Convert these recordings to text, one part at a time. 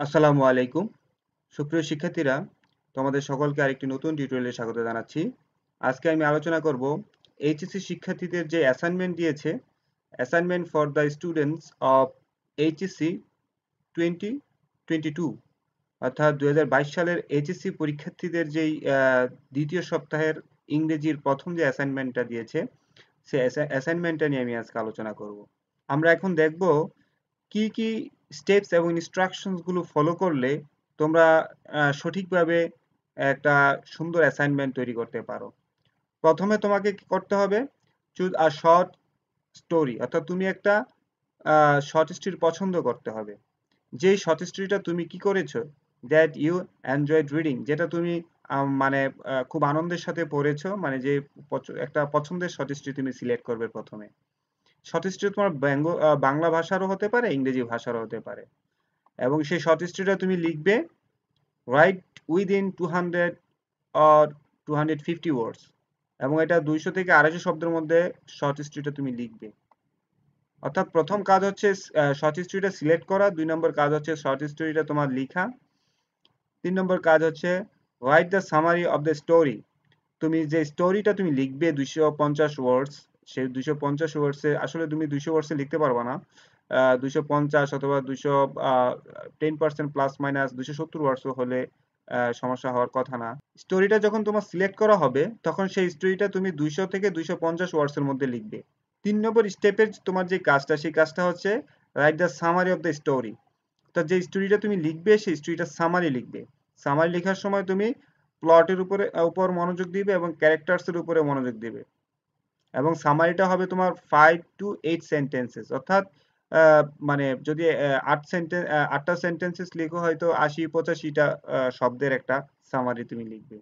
আসসালামু আলাইকুম। সুপ্রিয় শিক্ষার্থীরা, তোমাদের সকলকে আরেকটি নতুন টিউটোরিয়ালে স্বাগত জানাচ্ছি। আজকে আমি আলোচনা করব এইচএসসি শিক্ষার্থীদের যে অ্যাসাইনমেন্ট দিয়েছে, assignment for the students of HSC 2022, অর্থাৎ 2022 সালের এইচএসসি পরীক্ষার্থীদের যেই দ্বিতীয় সপ্তাহের ইংরেজির প্রথম যে অ্যাসাইনমেন্টটা দিয়েছে, সেই অ্যাসাইনমেন্টটা নিয়ে আমি আজকে আলোচনা করব। আমরা এখন দেখব কি কি স্টেপস এবং ইনস্ট্রাকশনস গুলো ফলো করলে তোমরা সঠিকভাবে একটা সুন্দর অ্যাসাইনমেন্ট তৈরি করতে পারো। প্রথমে তোমাকে কি করতে হবে? চুজ আ শর্ট স্টোরি, অর্থাৎ তুমি একটা শর্ট স্টোরি পছন্দ করতে হবে। যেই শর্ট স্টোরিটা তুমি কি করেছো, দ্যাট ইউ এনজয়েড রিডিং, যেটা তুমি মানে খুব আনন্দের সাথে পড়েছো, মানে যে একটা পছন্দের শর্ট স্টোরি তুমি সিলেক্ট করবে প্রথমে। শর্ট স্টোরি তোমার বাংলা ভাষারও হতে পারে, ইংরেজি ভাষারও হতে পারে, এবং সেই শর্ট স্টোরিটা তুমি লিখবে রাইট উইদিন 200 অর 250 ওয়ার্ডস, এবং এটা 200 থেকে 250 শব্দের মধ্যে শর্ট স্টোরিটা তুমি লিখবে। অর্থাৎ প্রথম কাজ হচ্ছে শর্ট স্টোরিটা সিলেক্ট করা, 2 নম্বর কাজ হচ্ছে শর্ট স্টোরিটা তোমার লিখা, 3 নম্বর কাজ হচ্ছে write the summary of the story. তুমি যে স্টোরিটা তুমি লিখবে 250 ওয়ার্ডস, সেই 250 ওয়ার্ডসে আসলে তুমি 200 ওয়ার্ডসে লিখতে পারবে না, 250 অথবা 10% প্লাস মাইনাস 270 ওয়ার্ডস হলে সমস্যা হওয়ার কথা না। স্টোরিটা যখন তোমার সিলেক্ট করা হবে, তখন সেই স্টোরিটা তুমি 200 থেকে 250 ওয়ার্ডসের মধ্যে লিখবে। 3 নম্বর স্টেপের তোমার যে কাজটা, সেই কাজটা হচ্ছে write the summary of the story. অর্থাৎ যে স্টোরিটা তুমি লিখবে, সেই স্টোরিটার সামারি লিখবে। সামারি লেখার সময় তুমি প্লটের উপর মনোযোগ দিবে এবং ক্যারেক্টার্স এর উপরে মনোযোগ দিবে, এবং সামারিটা হবে তোমার 5 to 8 সেন্টেন্সেস, অর্থাৎ মানে যদি 8টা সেন্টেন্সেস লিখো, হয়তো 80-85টা শব্দের একটা সামারি তুমি লিখবে।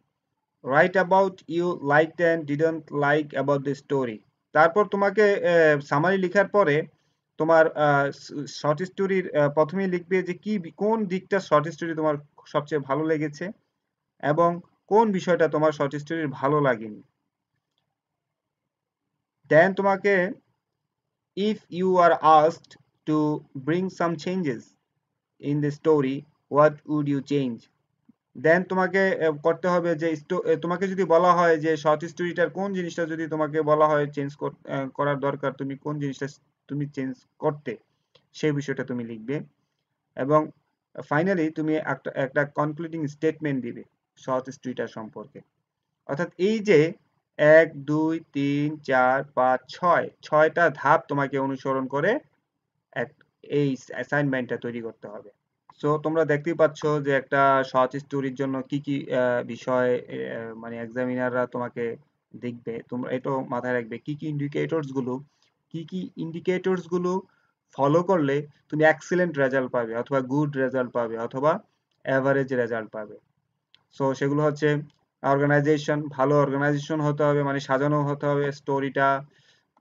Write about you liked and didn't like about the story. তারপর তোমাকে সামারি লেখার পরে তোমার শর্ট স্টোরির প্রথমেই লিখবে যে কোন দিকটা শর্ট স্টোরি তোমার সবচেয়ে ভালো লেগেছে এবং কোন বিষয়টা তোমার শর্ট স্টোরির ভালো লাগেনি। দেন তোমাকে, if you are asked to bring some changes in the story, what would you change? দেন তোমাকে করতে হবে যে তোমাকে যদি বলা হয় যে শর্ট স্টোরিটার কোন জিনিসটা যদি তোমাকে বলা হয় চেঞ্জ করার দরকার, তুমি কোন জিনিসটা তুমি চেঞ্জ করতে, সেই বিষয়টা তুমি লিখবে। এবং ফাইনালি তুমি একটা কনক্লুডিং স্টেটমেন্ট দিবে শর্ট স্টোরিটার সম্পর্কে। অর্থাৎ এই যে 1, 2, 3, 4, 5, 6টা ধাপ তোমাকে অনুসরণ করে এই অ্যাসাইনমেন্টটা তৈরি করতে হবে। সো তোমরা দেখতেই পাচ্ছ যে একটা শর্ট স্টোরির জন্য কি কি বিষয় মানে এক্সামিনাররা তোমাকে দেখবে, তোমরা এটাও মাথায় রাখবে কি কি ইন্ডিকেটরস গুলো ফলো করলে তুমি এক্সিলেন্ট রেজাল্ট পাবে, অথবা গুড রেজাল্ট পাবে, অথবা এভারেজ রেজাল্ট পাবে। সো সেগুলো হচ্ছে অর্গানাইজেশন, ভালো অর্গানাইজেশন হতে হবে, মানে সাজানো হতে হবে স্টোরিটা।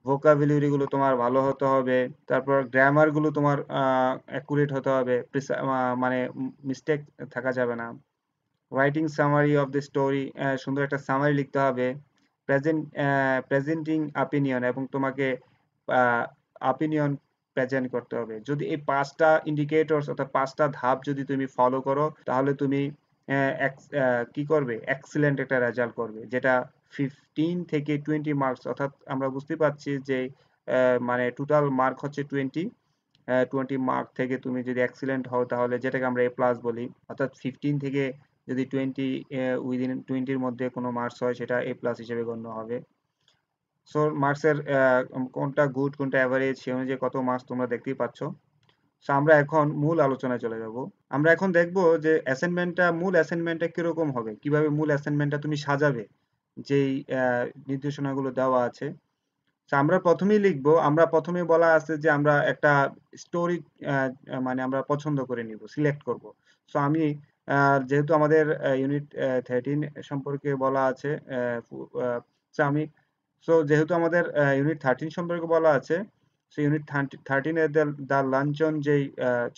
ভোকাবুলারি গুলো তোমার ভালো হতে হবে। তারপর গ্রামার গুলো তোমার অ্যাকুরেট হতে হবে, মানে মিস্টেক থাকা যাবে না। Writing summary of the story, সুন্দর একটা সামারি লিখতে হবে। প্রেজেন্টিং অপিনিয়ন, এবং তোমাকে অপিনিয়ন প্রেজেন্ট করতে হবে। যদি এই 5টা ইন্ডিকেটরস অর্থাৎ 5টা ধাপ যদি তুমি ফলো করো, তাহলে তুমি কি করবে, এক্সিলেন্ট একটা রেজাল্ট করবে, যেটা 15 থেকে 20 মার্কস, অর্থাৎ আমরা বুঝতে পারছি যে মানে টোটাল মার্ক হচ্ছে 20 মার্ক থেকে তুমি যদি এক্সিলেন্ট হও, তাহলে যেটাকে আমরা এ প্লাস বলি, অর্থাৎ 15 থেকে যদি উইদিন 20-র মধ্যে কোনো মার্কস হয়, সেটা এ প্লাস হিসেবে গণ্য হবে। সো মার্কসের কোনটা গুড কোনটা অ্যাভারেজ, সেই অনুযায়ী কত মার্কস তোমরা দেখতেই পাচ্ছ। সো আমরা এখন মূল আলোচনায় চলে যাব। আমরা এখন দেখব যে মূল অ্যাসাইনমেন্টটা কিরকম হবে, কিভাবে মূল অ্যাসাইনমেন্টটা তুমি সাজাবে, যেই নির্দেশনাগুলো দেওয়া আছে। আমরা প্রথমেই লিখবো, আমরা প্রথমে বলা আছে যে আমরা একটা স্টোরি মানে আমরা পছন্দ করে নিব, সিলেক্ট করব। সো আমি যেহেতু আমাদের ইউনিট 13 সম্পর্কে বলা আছে, সো আমি যেহেতু আমাদের ইউনিট 13 সম্পর্কে বলা আছে, সেই ইউনিট 13 এর দ্য লাঞ্চন যেই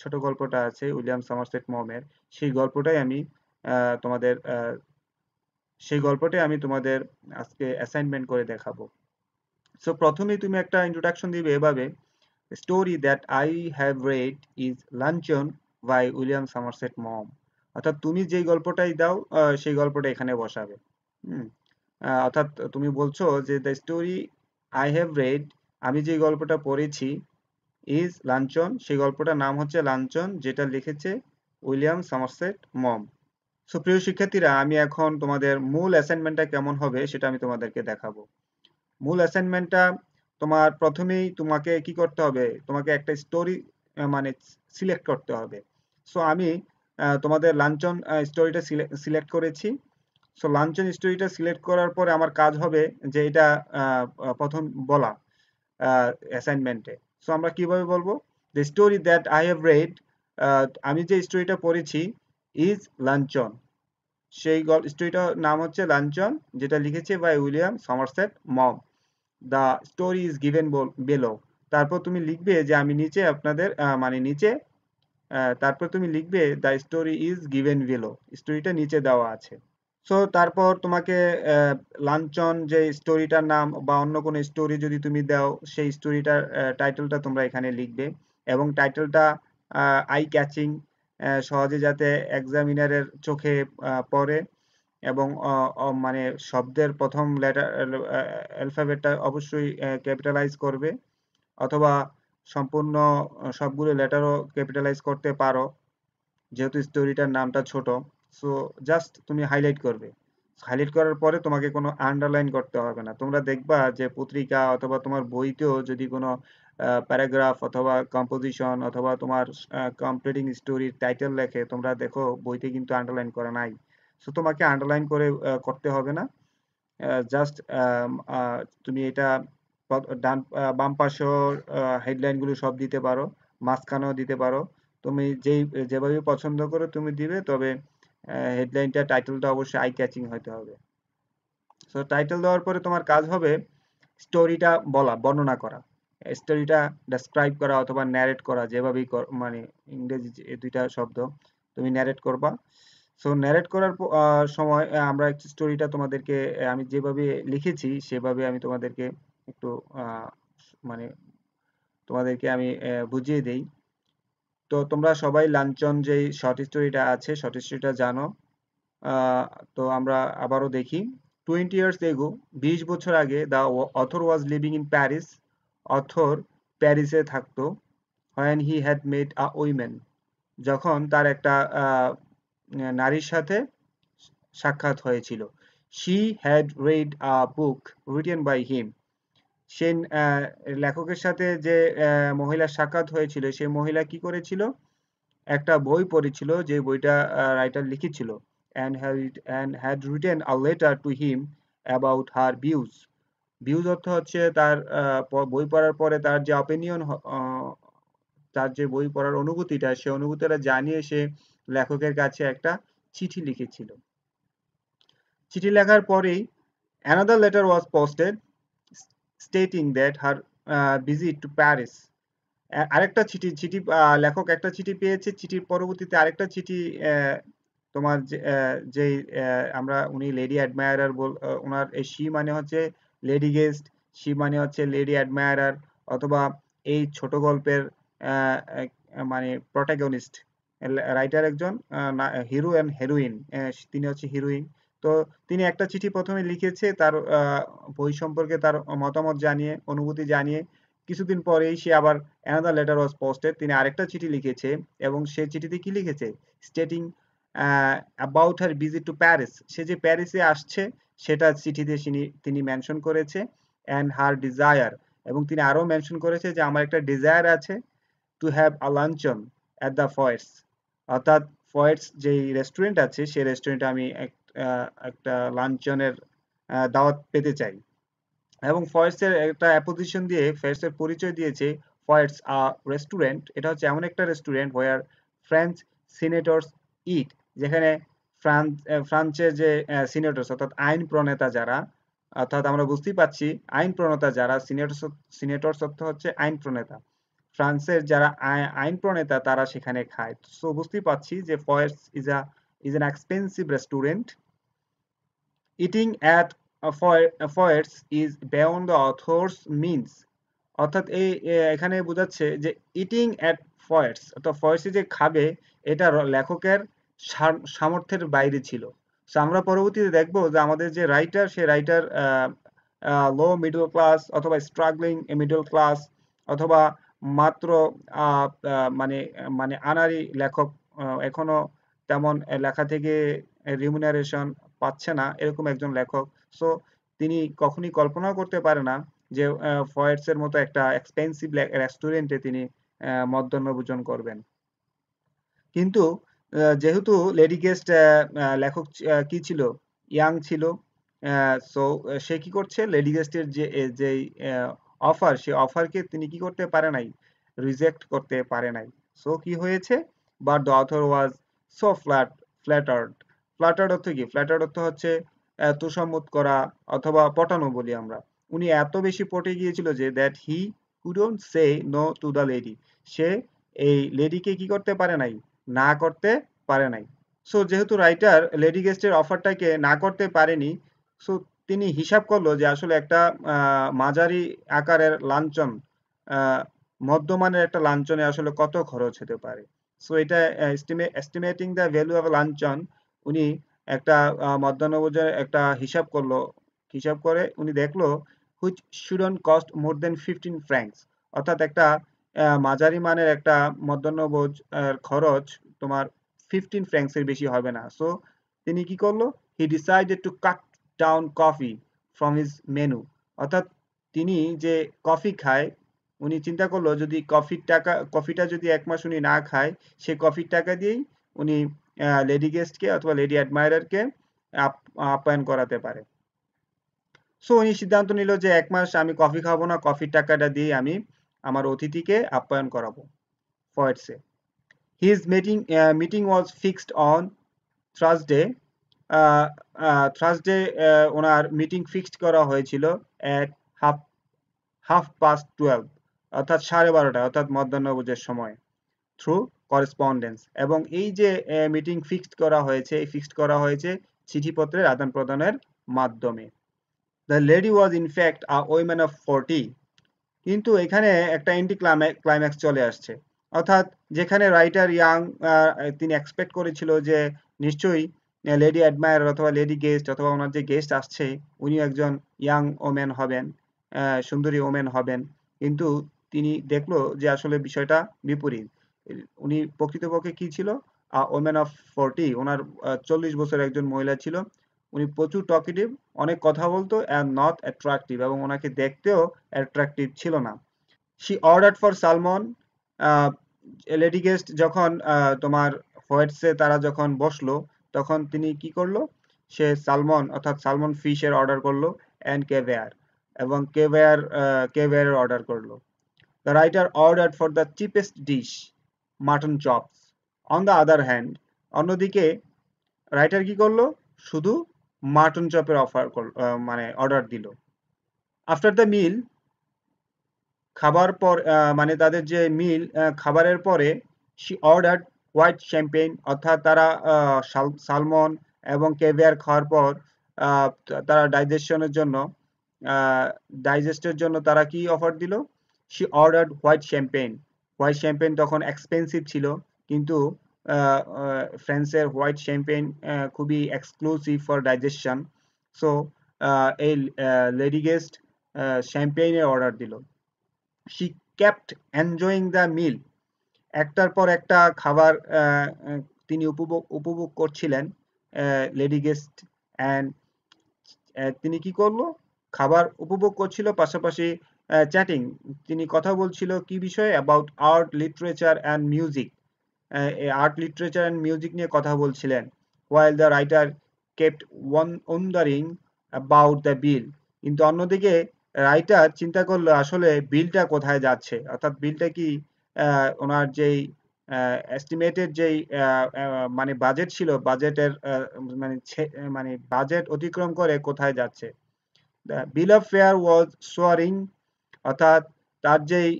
ছোট গল্পটা আছে উইলিয়াম সমারসেট মমের, সেই গল্পটাই আমি তোমাদের আজকে অ্যাসাইনমেন্ট করে দেখাবো। সো প্রথমেই তুমি একটা ইন্ট্রোডাকশন দিবে এভাবে: story that I have read is luncheon by William Somerset Maugham. অর্থাৎ তুমি যেই গল্পটাই দাও সেই গল্পটা এখানে বসাবে। হুম। অর্থাৎ তুমি বলছো যে the story I have red, আমি যে গল্পটা পড়েছি, ইজ লাঞ্চন, সেই গল্পটার নাম হচ্ছে লাঞ্চন, যেটা লিখেছে উইলিয়াম সামারসেট মম। সো প্রিয় শিক্ষার্থীরা, আমি এখন তোমাদের মূল অ্যাসাইনমেন্টটা কেমন হবে সেটা আমি তোমাদেরকে দেখাবো। মূল অ্যাসাইনমেন্টটা তোমার প্রথমেই তোমাকে কি করতে হবে, তোমাকে একটা স্টোরি মানে সিলেক্ট করতে হবে। সো আমি তোমাদের লাঞ্চন স্টোরিটা সিলেক্ট করেছি। সো লাঞ্চন স্টোরিটা সিলেক্ট করার পরে আমার কাজ হবে যে এটা প্রথম বলা অ্যাসাইনমেন্টে। সো আমরা কিভাবে বলবো, the story that I have red, আমি যে স্টোরিটা পড়েছি, ইজ লাঞ্চন, সেই স্টোরিটার নাম হচ্ছে লাঞ্চন, যেটা লিখেছে by William Somerset Maugham. The story is given below. তারপর তুমি লিখবে যে আমি নিচে আপনাদের মানে নিচে তারপর তুমি লিখবে the story is given below, স্টোরিটা নিচে দেওয়া আছে। সো তারপর তোমাকে লাঞ্চন যে স্টোরিটার নাম বা অন্য কোনো স্টোরি যদি তুমি দাও, সেই স্টোরিটার টাইটেলটা তোমরা এখানে লিখবে, এবং টাইটেলটা আই ক্যাচিং, সহজে যাতে এক্সামিনারের চোখে পড়ে, এবং মানে শব্দের প্রথম লেটার অ্যালফাবেটটা অবশ্যই ক্যাপিটালাইজ করবে, অথবা সম্পূর্ণ সবগুলো লেটারও ক্যাপিটালাইজ করতে পারো, যেহেতু স্টোরিটার নামটা ছোট। সো জাস্ট তুমি হাইলাইট করবে, হাইলাইট করার পরে তোমাকে কোনো আন্ডারলাইন করতে হবে না। তোমরা দেখবা যে পত্রিকা অথবা তোমার বইতেও যদি কোনো প্যারাগ্রাফ অথবা কম্পোজিশন অথবা তোমার কমপ্লিটিং স্টোরির টাইটেল লেখে, তোমরা দেখো বইতে কিন্তু আন্ডারলাইন করা নাই। সো তোমাকে আন্ডারলাইন করে করতে হবে না। জাস্ট তুমি এটা ডান বাম পাশেও হেডলাইন গুলো সব দিতে পারো, মাঝখানেও দিতে পারো, তুমি যেভাবে পছন্দ করো তুমি দিবে, তবে হেডলাইনটা টাইটেলটা অবশ্যই আই ক্যাচিং হতে হবে। সো টাইটেল দেওয়ার পরে তোমার কাজ হবে স্টোরিটা বলা, বর্ণনা করা, স্টোরিটা ডেসক্রাইব করা অথবা ন্যারেট করা, যেভাবেই মানে ইংরেজি এই দুইটা শব্দ তুমি ন্যারেট করবা। সো ন্যারেট করার সময় আমরা একটু স্টোরিটা তোমাদেরকে আমি যেভাবে লিখেছি সেভাবে আমি তোমাদেরকে একটু মানে তোমাদেরকে আমি বুঝিয়ে দেই। তো তোমরা সবাই লাঞ্চন যেই শর্ট স্টোরিটা আছে, শর্ট স্টোরিটা জানো। আহ, তো আমরা আবারও দেখি। 20 years ago, 20 বছর আগে, the author was living in Paris, author প্যারিসে থাকতো। when he had met a woman, যখন তার একটা নারীর সাথে সাক্ষাৎ হয়েছিল। she had read a book written by him, সে লেখকের সাথে যে মহিলার সাক্ষাৎ হয়েছিল, সেই মহিলা কি করেছিল, একটা বই পড়েছিল, যে বইটা রাইটার লিখেছিল, and had written a letter to him about her views. Views অর্থ হচ্ছে তার বই পড়ার পরে তার যে অপিনিয়ন, তার যে বই পড়ার অনুভূতিটা, সে অনুভূতিটা জানিয়ে সে লেখকের কাছে একটা চিঠি লিখেছিল। চিঠি লেখার পরেই another letter was posted stating that her visit to Paris, আরেকটা চিঠি চিঠি লেখক একটা চিঠি পেয়েছে, চিঠির পরবর্তীতে আরেকটা চিঠি তোমার যে আমরা উনি লেডি অ্যাডমায়ারার ওনার শি মানে হচ্ছে লেডি গেস্ট, শি মানে হচ্ছে লেডি অ্যাডমায়ারার, অথবা এই ছোট গল্পের মানে প্রোটাগনিস্ট, রাইটার একজন, হিরো অ্যান্ড হেরোইন, তিনি হচ্ছে হিরোইন। তো তিনি একটা চিঠি প্রথমে লিখেছে তার বই সম্পর্কে তার মতামত জানিয়ে, অনুভূতি জানিয়ে। কিছুদিন পরেই সে আবার অ্যানাদার লেটার ওয়াজ পোস্টেড, তিনি আরেকটা চিঠি লিখেছে, এবং সে চিঠিতে কি লিখেছে, stating about her visit to Paris, সে যে প্যারিসে আসছে সেটা চিঠিতে তিনি মেনশন করেছে, অ্যান্ড হার ডিজায়ার, এবং তিনি আরো মেনশন করেছে যে আমার একটা ডিজায়ার আছে, to have a luncheon at the Foyot's, অর্থাৎ ফয়েটস যেই রেস্টুরেন্ট আছে সেই রেস্টুরেন্টে আমি একটা লাঞ্চনের দাওয়াত পেতে চাই। এবং ফয়েটসের একটা অ্যাপোজিশন দিয়ে ফয়েটসের পরিচয় দিয়েছে, ফয়েটস আ রেস্টুরেন্ট, এটা হচ্ছে এমন একটা রেস্টুরেন্ট হোয়ার ফ্রেঞ্চ সিনেটরস ইট, যেখানে ফ্রান্সের যে সিনেটরস অর্থাৎ আইন প্রণেতা যারা, অর্থাৎ আমরা বুঝতেই পাচ্ছি আইন প্রণেতা যারা, সিনেটরস অর্থ হচ্ছে আইন প্রণেতা, ফ্রান্সের যারা আইন প্রণেতা তারা সেখানে খায়। সো বুঝতেই পাচ্ছি যে Foyot's is an expensive restaurant. Eating at Foyot's is beyond the author's means, অর্থাৎ এই এখানে বোঝাচ্ছে যে ইটিং অ্যাট ফয়েটস, অর্থাৎ ফয়েটস যে খাবে এটা লেখকের সামর্থ্যের বাইরে ছিল। সো আমরা পরবর্তীতে দেখবো যে আমাদের যে রাইটার, সে রাইটার লো মিডল ক্লাস অথবা স্ট্রাগলিং মিডল ক্লাস অথবা মাত্র মানে মানে আনাড়ি লেখক, এখনো তেমন লেখা থেকে রিমুনারেশন পাচ্ছে না, এরকম একজন লেখক। সো তিনি কখনই কল্পনাও করতে পারে না যে ফয়েটস এর মতো একটা এক্সপেন্সিভ রেস্টুরেন্টে তিনি মধ্যাহ্ন ভোজন করবেন। কিন্তু যেহেতু লেডি গেস্ট লেখক কি ছিল, ইয়াং ছিল, সো সে কি করছে, লেডি গেস্টের যে অফার, সে অফারকে তিনি কি করতে পারে নাই, রিজেক্ট করতে পারে নাই। সো কি হয়েছে, but the author was so flattered. Flattered অর্থ কি, ফ্ল্যাটার্ড অর্থ হচ্ছে তোষামোদ করা অথবা পটানো বলি আমরা। উনি এত বেশি পটে গিয়েছিল যে that he couldn't say no to the lady, সে এই লেডিকে কি করতে পারে নাই, না করতে পারে নাই। সো যেহেতু রাইটার লেডি গেস্টের অফারটাকে না করতে পারেনি, সো তিনি হিসাব করলো যে আসলে একটা মাঝারি আকারের লাঞ্ছন, আহ, মধ্যমানের একটা লাঞ্ছনে আসলে কত খরচ হতে পারে। সো এটা এস্টিমেটিং দ্য ভ্যালু অফ লাঞ্ছন, উনি একটা মধ্যাহ্নভোজের একটা হিসাব করলো। হিসাব করে উনি দেখলো which shouldn't cost more than 15 francs, অর্থাৎ একটা মাঝারি মানের একটা মধ্যাহ্নভোজ খরচ তোমার 15 ফ্র্যাঙ্কস এর বেশি হবে না। সো তিনি কি করলো, he decided to cut down coffee from his menu, অর্থাৎ তিনি যে কফি খায়, উনি চিন্তা করলো যদি কফিটা যদি এক মাস উনি না খায়, সে কফির টাকা দিয়েই উনি লেডি গেস্টকে অথবা লেডি অ্যাডমায়ারকে আপ্যায়ন করাতে পারে। সো উনি সিদ্ধান্ত নিল যে এক মাস আমি কফি খাবো না, কফির টাকাটা দিয়ে আমি আমার অতিথিকে আপ্যায়ন করাবো ফয়েটসে। His meeting was fixed on Thursday. Thursday ওনার মিটিং ফিক্সড করা হয়েছিল এট হাফ হাফ পাস্ট 12, অর্থাৎ 12:30, অর্থাৎ মধ্যাহ্নভোজের সময়, থ্রু করেসপন্ডেন্স। এবং এই যে মিটিং ফিক্সড করা হয়েছে, এই ফিক্সড করা হয়েছে চিঠিপত্রের আদান প্রদানের মাধ্যমে। The lady was in fact a woman of 40, কিন্তু এখানে একটা এন্টি ক্লাইম্যাক্স চলে আসছে। অর্থাৎ যেখানে রাইটার ইয়াং, তিনি এক্সপেক্ট করেছিল যে নিশ্চয়ই লেডি অ্যাডমায়ার অথবা লেডি গেস্ট অথবা ওনার যে গেস্ট আসছে উনি একজন ইয়াং ওমেন হবেন, সুন্দরী ওমেন হবেন, কিন্তু তিনি দেখলো যে আসলে বিষয়টা বিপরীত। উনি প্রকৃতপক্ষে কি ছিল, ওমেন অফ 40, ওনার 40 বছরের একজন মহিলা ছিল। উনি প্রচুর টকেটিভ, অনেক কথা বলতো, অ্যান্ড নট অ্যাট্রাকটিভ, এবং ওনাকে দেখতেও অ্যাট্রাকটিভ ছিল না। She ordered for salmon. Lady guest যখন তোমার ফয়েটসে তারা যখন বসলো, তখন তিনি কি করলো, সে সালমন অর্থাৎ সালমন ফিশের অর্ডার করলো, অ্যান্ড কেভিয়ার, এবং কেভিয়ারের অর্ডার করলো। The writer ordered for the cheapest dish, mutton chops. On the other hand, অন্যদিকে রাইটার কি করলো, শুধু মাটন চপের মানে অর্ডার দিল। আফটার দ্য মিল, খাবার পর মানে তাদের যে মিল, খাবারের পরে, শি অর্ডার্ড হোয়াইট শ্যাম্পেন, অর্থাৎ তারা সালমন এবং কেভিয়ার খাওয়ার পর তারা ডাইজেস্টের জন্য তারা কি অফার দিল, she ordered white champagne. White champagne তখন এক্সপেন্সিভ ছিল, কিন্তু ফ্রান্সের হোয়াইট শ্যাম্পেন খুবই এক্সক্লুসিভ ফর ডাইজেশন। সো এই লেডি গেস্ট শ্যাম্পেইনের অর্ডার দিল। শি কেপ্ট এনজয়িং দ্য মিল, একটার পর একটা খাবার তিনি উপভোগ করছিলেন, লেডি গেস্ট। অ্যান্ড তিনি কি করলো, খাবার উপভোগ করছিল, পাশাপাশি চ্যাটিং, তিনি কথা বলছিল কি বিষয়ে, about art, literature and music, art, literature and music নিয়ে কথা বলছিলেন। While the writer kept wandering about the বিল, কিন্তু অন্যদিকে রাইটার চিন্তা করলো আসলে বিলটা কোথায় যাচ্ছে, অর্থাৎ বিলটা কি ওনার যেই এস্টিমেটেড যেই মানে বাজেট ছিল, বাজেটের মানে মানে বাজেট অতিক্রম করে কোথায় যাচ্ছে। The bill of fare was soaring, অর্থাৎ তার যেই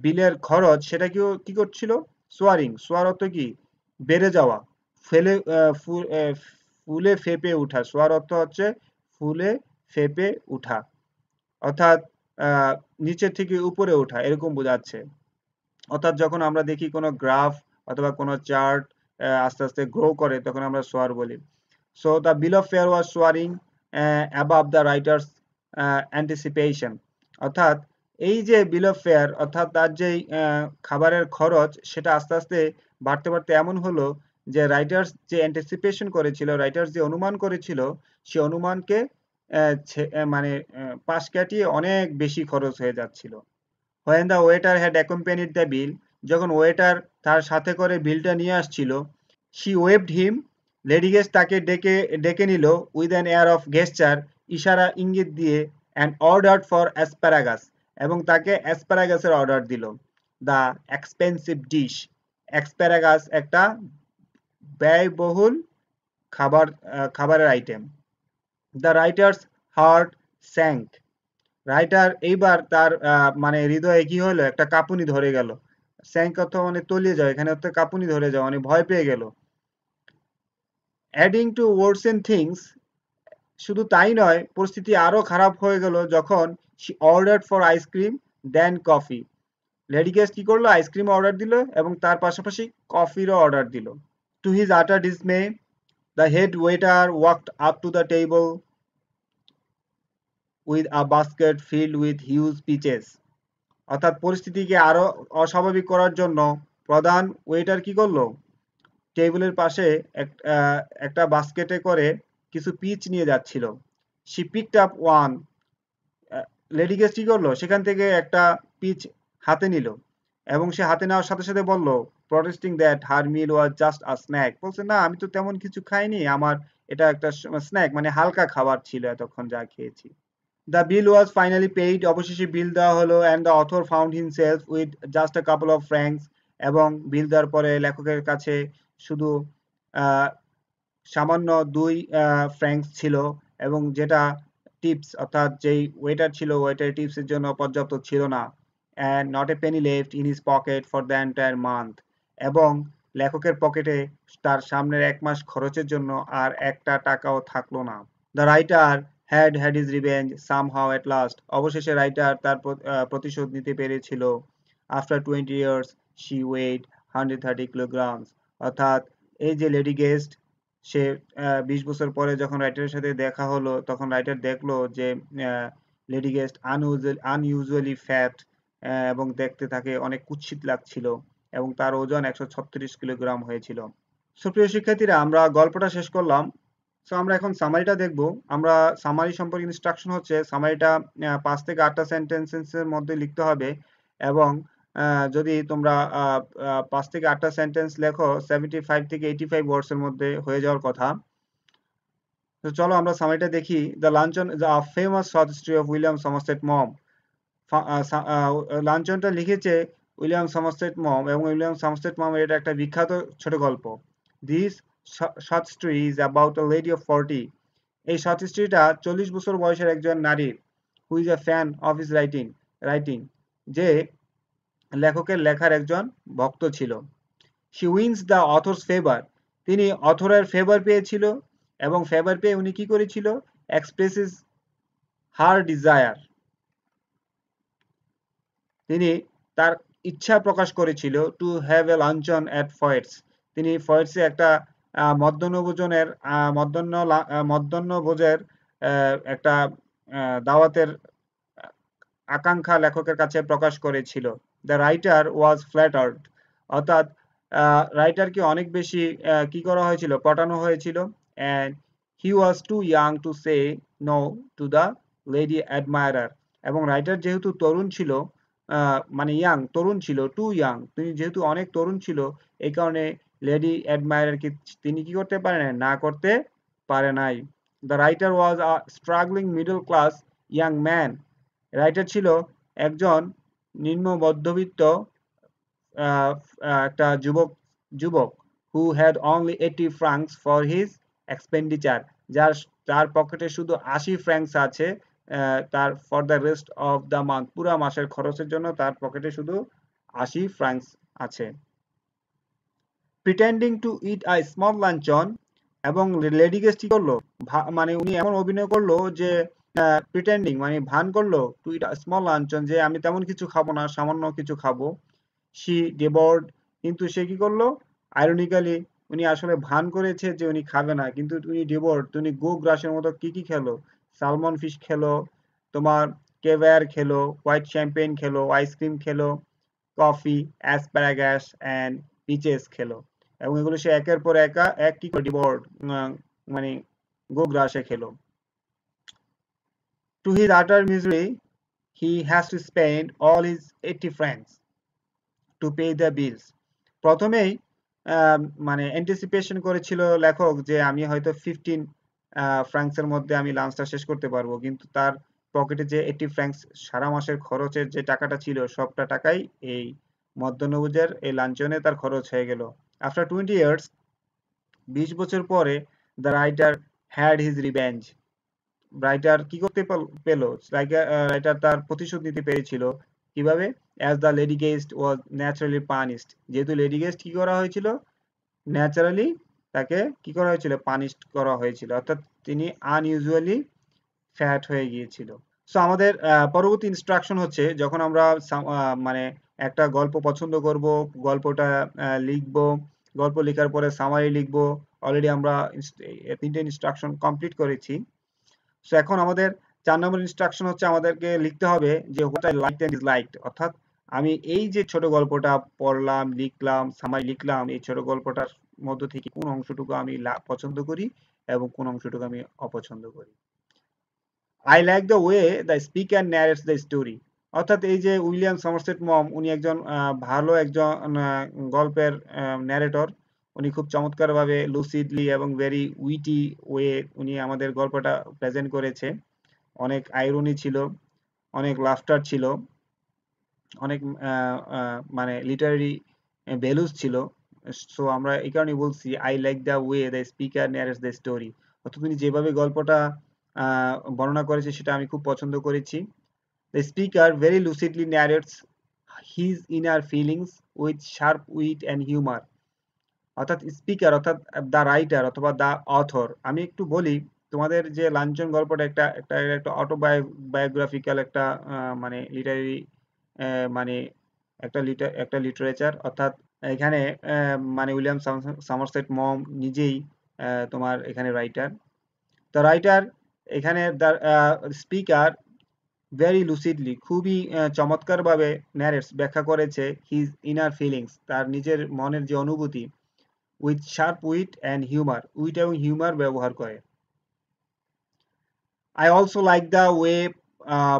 বিলের খরচ সেটা কি করছিল, সোয়ারিং, সোয়ার অর্থ কি, বেড়ে যাওয়া, ফেলে ফুলে ফেপে উঠা, সোয়ার অর্থ হচ্ছে ফুলে ফেপে উঠা, অর্থাৎ নিচের থেকে উপরে ওঠা, এরকম বোঝাচ্ছে। অর্থাৎ যখন আমরা দেখি কোনো গ্রাফ অথবা কোনো চার্ট আস্তে আস্তে গ্রো করে তখন আমরা সোয়ার বলি। So the bill of fare was soaring above the writer's anticipation. অর্থাৎ এই যে বিল অফ ফেয়ার অর্থাৎ তার যেই খাবারের খরচ সেটা আস্তে আস্তে বাড়তে বাড়তে এমন হলো যে রাইটার্স যে অ্যান্টিসিপেশন করেছিল, রাইটার্স যে অনুমান করেছিল সে অনুমানকে মানে পাশ কাটিয়ে অনেক বেশি খরচ হয়ে যাচ্ছিল। When the waiter had accompanied the bill, যখন ওয়েটার তার সাথে করে বিলটা নিয়ে আসছিল, she waved him, lady guest তাকে ডেকে ডেকে নিল with an air of gesture, ইশারা ইঙ্গিত দিয়ে, অ্যান্ড অর্ডার ফর অ্যাসপ্যারাগাস, এবং তাকে অ্যাসপ্যারাগাসের অর্ডার দিল। দ্য এক্সপেন্সিভ ডিশ, অ্যাসপ্যারাগাস একটা ব্যয়বহুল খাবারের item. The writer's heart sank, রাইটার এইবার তার মানে হৃদয়ে কি হলো, একটা কাঁপুনি ধরে গেল। স্যাঙ্ক অর্থ মানে তলিয়ে যাও, এখানে অর্থ কাঁপুনি ধরে যাও মানে ভয় পেয়ে গেল। অ্যাডিং টু ওয়ার্সেন থিংস, শুধু তাই নয় পরিস্থিতি আরো খারাপ হয়ে গেল যখন she ordered for ice cream then coffee, lady guest কি করলো, আইসক্রিম অর্ডার দিল এবং তার পাশাপাশি কফিরও অর্ডার দিল। To his utter dismay, the head waiter walked up to the table with a basket filled with huge peaches. অর্থাৎ পরিস্থিতিকে আরো অস্বাভাবিক করার জন্য প্রধান ওয়েটার কি করলো, টেবিলের পাশে একটা বাস্কেটে করে কিছু পিচ নিয়ে যাচ্ছিল। She picked up one, lady guest কি করলো, সেখান থেকে একটা পিচ হাতে নিল এবং সে হাতে নেওয়ার সাথে সাথে বলল, protesting that her meal was just a snack, বলছে না আমি তো তেমন কিছু খাইনি, আমার এটা একটা স্ন্যাক মানে হালকা খাবার ছিল এতক্ষণ যা খেয়েছি। The bill was finally paid, অবশেষে বিল দেওয়া হলো, and the author found himself with just a couple of francs, এবং বিল দেওয়ার পরে লেখকের কাছে শুধু আহ, সামান্য 2 ফ্র্যাঙ্কস ছিল, এবং যেটা টিপস অর্থাৎ যেই ওয়েটার ছিল ওয়েটার টিপসের জন্য পর্যাপ্ত ছিল না। And not a Penney left in his pocket for the entire month, এবং লেখকের পকেটে তার সামনের 1 মাস খরচের জন্য আর একটা টাকাও থাকলো না। The writer had had his revenge somehow at last, অবশেষে রাইটার তার প্রতিশোধ নিতে পেরেছিল। আফটার 20 ইয়ার্স শি ওয়েড 130 কিলোগ্রামস, অর্থাৎ এই যে লেডি গেস্ট সে 20 বছর পরে যখন রাইটারের সাথে দেখা হলো তখন রাইটার দেখলো যে লেডি গেস্ট আনইউজুয়ালি ফ্যাট, এবং দেখতে তাকে অনেক কুৎসিত লাগছিল এবং তার ওজন 136 কিলোগ্রাম হয়েছিল। সুপ্রিয় শিক্ষার্থীরা, আমরা গল্পটা শেষ করলাম। সো আমরা এখন সামারিটা দেখব। আমরা সামারি সম্পর্কে ইনস্ট্রাকশন হচ্ছে সামারিটা 5 থেকে 8টা সেন্টেন্সের মধ্যে লিখতে হবে, এবং যদি তোমরা 5 থেকে 8টা সেন্টেন্স লেখো 75 থেকে 85 ওয়ার্ডসের মধ্যে হয়ে যাওয়ার কথা। তো চলো আমরা সামারিটা দেখি। The luncheon is a famous short story of William Somerset Maugham. লাঞ্চনটা লিখেছে উইলিয়াম সমারসেট মম, এবং উইলিয়াম সমারসেট মম এটা একটা বিখ্যাত ছোট গল্প। This short story is about a lady of 40। এই শর্ট স্টোরিটা 40 বছর বয়সের একজন নারীর, who is a fan of his writing, যে লেখকের লেখার একজন ভক্ত ছিল। শি উইন্স দ্য অথরস ফেভার, তিনি অথরের ফেভার পেয়েছিল, এবং ফেভার পেয়ে উনি কি করেছিল, এক্সপ্রেসেস হার ডিজায়ার, তিনি তার ইচ্ছা প্রকাশ করেছিল to have a luncheon at Foyot's, তিনি ফয়েটসে একটা মধ্যাহ্নভোজের একটা দাওয়াতের আকাঙ্ক্ষা লেখকের কাছে প্রকাশ করেছিল। দ্য রাইটার ওয়াজ ফ্ল্যাটার্ড, অর্থাৎ রাইটারকে অনেক বেশি কি করা হয়েছিল, পটানো হয়েছিল। And he was too young to say no to the lady admirer, এবং রাইটার যেহেতু তরুণ ছিল, মানে তরুণ ছিল, টু ইয়াং, তিনি যেহেতু অনেক তরুণ ছিল, এই কারণে লেডি অ্যাডমায়ারারকে তিনি কি করতে পারে নাই, না করতে পারে নাই। The writer was a struggling middle class young man, writer ছিল একজন নিম্ন মধ্যবিত্ত একটা যুবক who had only 80 francs for his expenditure, যার পকেটে শুধু 80 ফ্রাঙ্কস আছে, তার for the rest of the month, পুরো মাসের খরচের জন্য তার পকেটে শুধু 80 ফ্রাঙ্কস আছে। Pretending two eat a small luncheon, এবং লেডি গেস্ট কি করলো, মানে উনি এমন অভিনয় করলো যে প্রিটেন্ডিং মানে ভান করলো to eat a small luncheon, যে আমি তেমন কিছু খাবো না, সামান্য কিছু খাবো। she devoured, কিন্তু সে কি করলো, আইরনিক্যালি উনি আসলে ভান করেছে যে উনি খাবে না, কিন্তু উনি devoured, উনি গো গ্রাসের মতো কি কি খেলো, সালমন ফিশ খেলো, তোমার কেভিয়ার খেলো, হোয়াইট শ্যাম্পেন খেলো, আইসক্রিম খেলো, কফি, অ্যাসপারাগাস অ্যান্ড পিচেস খেলো, এবং এগুলো সে একের পর এক কি করে ডিভোর্ড, মানে গোগ্রাসে খেলো। To his utter misery, he has to spend all his 80 francs to pay the bills. প্রথমেই মানে অ্যান্টিসিপেশন করেছিল লেখক যে আমি হয়তো 15 ফ্রাঙ্কসের মধ্যে আমি লাঞ্চটা শেষ করতে পারবো, কিন্তু তার পকেটে যে 80 ফ্রাঙ্কস সারা মাসের খরচের যে টাকাটা ছিল সবটা টাকাই এই মধ্যাহ্নভোজের এই লাঞ্চনে তার খরচ হয়ে গেল। আফটার 20 ইয়ার্স, 20 বছর পরে, the writer had his revenge. Writer কি করতে পেল, রাইটার তার প্রতিশোধ নিতে পেরেছিল। কিভাবে? As the lady guest was naturally punished, যেহেতু লেডি গেস্ট কি করা হয়েছিল, ন্যাচারালি তাকে কি করা হয়েছিল, পানিশড করা হয়েছিল, অর্থাৎ তিনি আনইউজুয়ালি ফ্যাট হয়ে গিয়েছিল। সো আমাদের পরবর্তী ইনস্ট্রাকশন হচ্ছে, যখন আমরা মানে একটা গল্প পছন্দ করব, গল্পটা লিখব, গল্প লেখার পরে সামারি লিখব। অলরেডি আমরা তিনটে ইনস্ট্রাকশন কমপ্লিট করেছি। সো এখন আমাদের 4 নম্বর ইনস্ট্রাকশন হচ্ছে আমাদেরকে লিখতে হবে যে what I liked and disliked, অর্থাৎ আমি এই যে ছোট গল্পটা পড়লাম, লিখলাম, সামারি লিখলাম, এই ছোট গল্পটার মধ্য থেকে কোন অংশটুকু আমি পছন্দ করি এবং কোন অংশটুকু আমি অপছন্দ করি। I like the way the speaker ন্যারেটস the story, অর্থাৎ এই যে উইলিয়াম সমারসেট মম, উনি একজন ভালো একজন গল্পের ন্যারেটর। উনি খুব চমৎকারভাবে লুসিডলি এবং ভেরি উইটি ওয়ে উনি আমাদের গল্পটা প্রেজেন্ট করেছে। অনেক আইরনি ছিল, অনেক লাফটার ছিল, অনেক মানে লিটারারি ভ্যালুস ছিল। সো আমরা এই কারণে বলছি I like the way the speaker ন্যারেটস the story, অর্থাৎ তিনি যেভাবে গল্পটা বর্ণনা করেছে সেটা আমি খুব পছন্দ করেছি। The speaker very lucidly narrates his inner feelings with sharp wit and humour, অর্থাৎ স্পিকার অর্থাৎ দ্য রাইটার অথবা দ্য অথর। আমি একটু বলি, তোমাদের যে লাঞ্ছন গল্পটা একটা একটা একটা অটোবায়োগ্রাফিক্যাল একটা মানে লিটারেরি মানে একটা লিটারেচার, অর্থাৎ এখানে মানে উইলিয়াম সমারসেট মম নিজেই তোমার এখানে রাইটার। তো রাইটার এখানে দ্য স্পিকার ভেরি লুসিডলি খুবই চমৎকারভাবে ন্যারেটস ব্যাখ্যা করেছে হিজ ইনার ফিলিংস, তার নিজের মনের যে অনুভূতি, with sharp wit and humour, wit এবং হিউমার ব্যবহার করে। I also like the way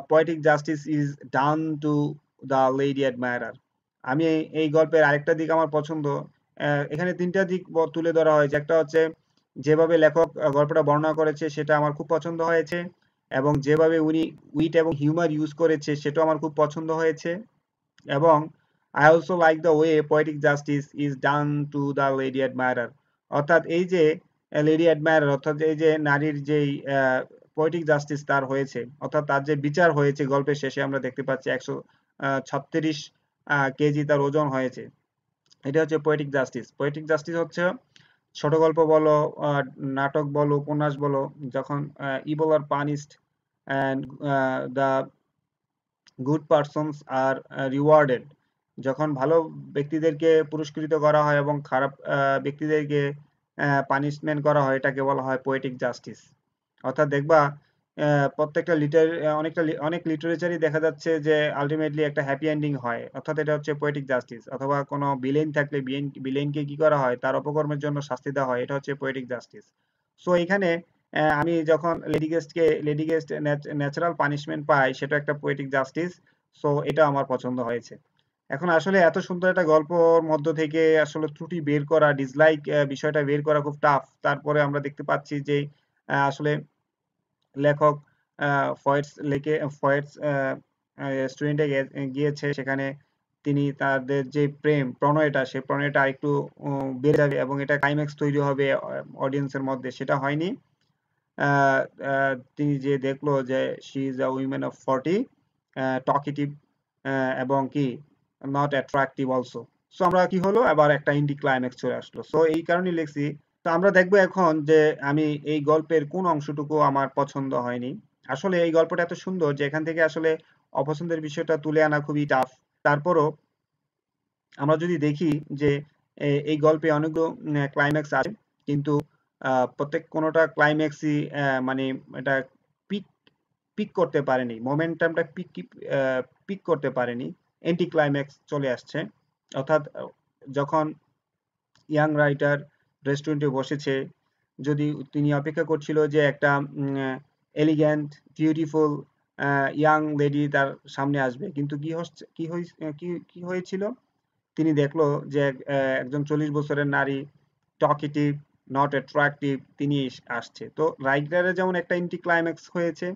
poetic justice is done to the lady admirer. আমি এই গল্পের আরেকটা দিক আমার পছন্দ, এখানে তিনটা দিক তুলে ধরা হয়েছে। একটা হচ্ছে যেভাবে লেখক গল্পটা বর্ণনা করেছে সেটা আমার খুব পছন্দ হয়েছে, এবং যেভাবে উনি উইট এবং হিউমার ইউজ করেছে সেটাও আমার খুব পছন্দ হয়েছে। এবং I also like the way poetic justice is done to the lady admirer, অর্থাৎ এই যে লেডি অ্যাডমায়ারার, অর্থাৎ এই যে নারীর যেই পোয়েটিক জাস্টিস তার হয়েছে, অর্থাৎ তার যে বিচার হয়েছে গল্পের শেষে আমরা দেখতে পাচ্ছি 136 কেজি তার ওজন হয়েছে। এটা হচ্ছে পোয়েটিক জাস্টিস। পোয়েটিক জাস্টিস হচ্ছে ছোট গল্প বলো, নাটক বলো, উপন্যাস বলো, যখন evil are punished and the good persons are rewarded, যখন ভালো ব্যক্তিদেরকে পুরস্কৃত করা হয় এবং খারাপ ব্যক্তিদেরকে পানিশমেন্ট করা হয়, এটাকে বলা হয় পোয়েটিক জাস্টিস। অর্থাৎ দেখবা প্রত্যেকটা অনেক লিটারেচারই দেখা যাচ্ছে যে আলটিমেটলি একটা হ্যাপি এন্ডিং হয়, অর্থাৎ এটা হচ্ছে পোয়েটিক জাস্টিস। অথবা কোনো ভিলেন থাকলে ভিলেনকে কি করা হয়, তার অপকর্মের জন্য শাস্তি দেওয়া হয়, এটা হচ্ছে পোয়েটিক জাস্টিস। সো এখানে আমি যখন লেডি গেস্ট ন্যাচারাল পানিশমেন্ট পাই, সেটা একটা পোয়েটিক জাস্টিস। সো এটা আমার পছন্দ হয়েছে। এখন আসলে এত সুন্দর একটা গল্পর মধ্য থেকে আসলে ত্রুটি বের করা, ডিসলাইক বিষয়টা বের করা খুব টাফ। তারপরে আমরা দেখতে পাচ্ছি যে আসলে লেখক ফয়েটস রেস্টুরেন্টে গিয়েছে, সেখানে তিনি তাদের যে প্রণয়টা, সেই প্রণয়টা একটু বেড়ে যাবে এবং এটা ক্লাইম্যাক্স তৈরি হবে অডিয়েন্সের মধ্যে, সেটা হয়নি। তিনি যে দেখলো যে she is a women of 40, talkative এবং কি নট অ্যাট্রাকটিভ অলসো। সো আমরা কি হলো, আবার একটা ইন্ডি ক্লাইম্যাক্স চলে আসলো। সো এই কারণেই লিখছি। তো আমরা দেখবো এখন যে আমি এই গল্পের কোন অংশটুকু আমার পছন্দ হয়নি। আসলে এই গল্পটা এত সুন্দর যে এখান থেকে আসলে অপছন্দের বিষয়টা তুলে আনা খুবই টাফ। তারপরও আমরা যদি দেখি যে এই গল্পে অনেকগুলো ক্লাইম্যাক্স আছে, কিন্তু প্রত্যেক কোনোটা ক্লাইম্যাক্সই মানে এটা পিক পিক করতে পারেনি, মোমেন্টামটা পিক করতে পারেনি, এন্টি ক্লাইম্যাক্স চলে আসছে। অর্থাৎ যখন ইয়াং রাইটার রেস্টুরেন্টে বসেছে, যদি তিনি অপেক্ষা করছিল যে একটা এলিগ্যান্ট বিউটিফুল ইয়াং লেডি তার সামনে আসবে, কিন্তু কি হয়েছিল, তিনি দেখলো যে একজন 40 বছরের নারী, টকেটিভ, নট অ্যাট্রাকটিভ, তিনি আসছে। তো রাইটারের যেমন একটা এন্টি ক্লাইম্যাক্স হয়েছে,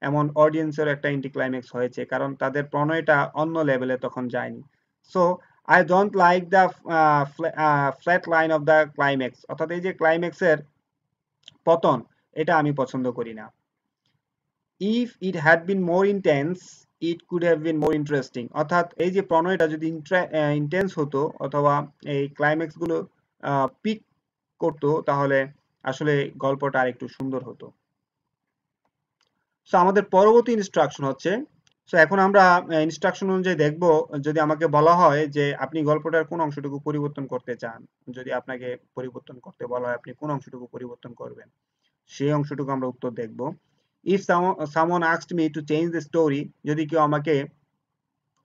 এমন অডিয়েন্সের একটা এন্টি ক্লাইম্যাক্স হয়েছে, কারণ তাদের প্রণয়টা অন্য লেভেলে তখন যায়নি। So I don't like the flat line of the climax, অর্থাৎ এই যে ক্লাইম্যাক্সের পতন, এটা আমি পছন্দ করি না। If it had been more intense it could have been more interesting, অর্থাৎ এই যে প্রণয়টা যদি ইন্টেন্স হতো, অথবা এই ক্লাইম্যাক্স গুলো পিক করতো, তাহলে আসলে গল্পটা আরেকটু সুন্দর হতো। সো আমাদের পরবর্তী ইনস্ট্রাকশন হচ্ছে, সো এখন আমরা ইনস্ট্রাকশন অনুযায়ী দেখব, যদি আমাকে বলা হয় যে আপনি গল্পটার কোন অংশটুকু পরিবর্তন করতে চান, যদি আপনাকে পরিবর্তন করতে বলা হয়, আপনি কোন অংশটুকু পরিবর্তন করবেন, সেই অংশটুকু আমরা উত্তর দেখব। If someone asked me to change the story, যদি কেউ আমাকে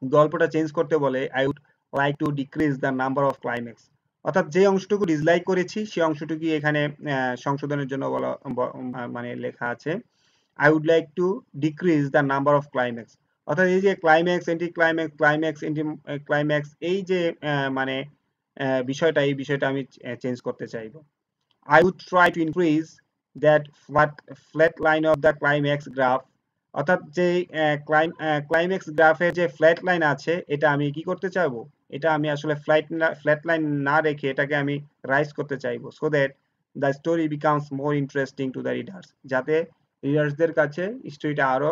গল্পটা চেঞ্জ করতে বলে, I would like to decrease the number of climax, অর্থাৎ যে অংশটুকু ডিসলাইক করেছি সেই অংশটুকু এখানে সংশোধনের জন্য বলা মানে লেখা আছে। I would like to decrease the number of climax, অর্থাৎ এই যে climax, anti climax, climax, anti climax, এই যে মানে বিষয়টা, এই বিষয়টা আমি চেঞ্জ করতে চাইবো। I would try to increase that flat line of the climax graph, অর্থাৎ যে ক্লাইম্যাক্স গ্রাফের যে ফ্ল্যাট লাইন আছে, এটা আমি কি করতে চাইবো, এটা আমি আসলে ফ্ল্যাট লাইন না রেখে এটাকে আমি রাইজ করতে চাইবো, so that the story becomes more interesting to the readers, যাতে রিডার্সদের কাছে স্টোরিটা আরো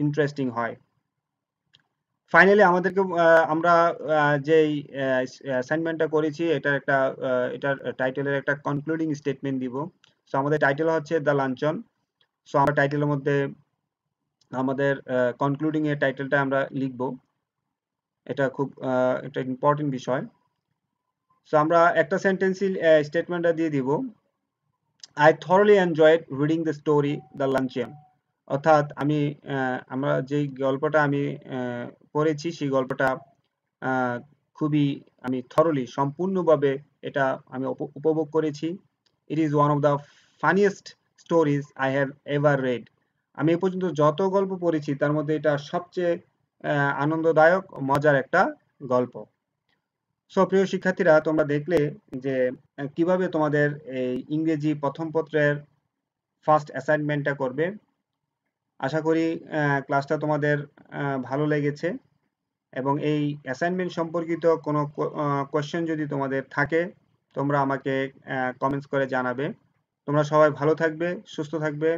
ইন্টারেস্টিং হয়। ফাইনালি আমাদেরকে আমরা যেই অ্যাসাইনমেন্টটা করেছি, এটার টাইটেলের একটা কনক্লুডিং স্টেটমেন্ট দিব। সো আমাদের টাইটেল হচ্ছে দ্য লাঞ্চন। সো আমরা টাইটেলের মধ্যে আমাদের কনক্লুডিং এর টাইটেলটা আমরা লিখব, এটা খুব একটা ইম্পর্টেন্ট বিষয়। সো আমরা একটা সেন্টেন্সই স্টেটমেন্টটা দিয়ে দিব, I thoroughly enjoyed reading the story the luncheon, অর্থাৎ আমরা যেই গল্পটা আমি পড়েছি, সেই গল্পটা খুবই আমি থরলি, সম্পূর্ণভাবে এটা আমি উপভোগ করেছি। It is one of the funniest stories I have ever red, আমি এ পর্যন্ত যত গল্প পড়েছি তার মধ্যে এটা সবচেয়ে আনন্দদায়ক, মজার একটা গল্প। সো প্রিয় শিক্ষার্থীরা, তোমরা দেখলে যে কিভাবে তোমাদের এই ইংরেজি প্রথম পত্রের ফার্স্ট অ্যাসাইনমেন্টটা করবে। আশা করি ক্লাসটা তোমাদের ভালো লেগেছে, এবং এই অ্যাসাইনমেন্ট সম্পর্কিত কোনো কোয়েশ্চেন যদি তোমাদের থাকে, তোমরা আমাকে কমেন্টস করে জানাবে। তোমরা সবাই ভালো থাকবে, সুস্থ থাকবে।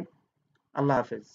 আল্লাহ হাফেজ।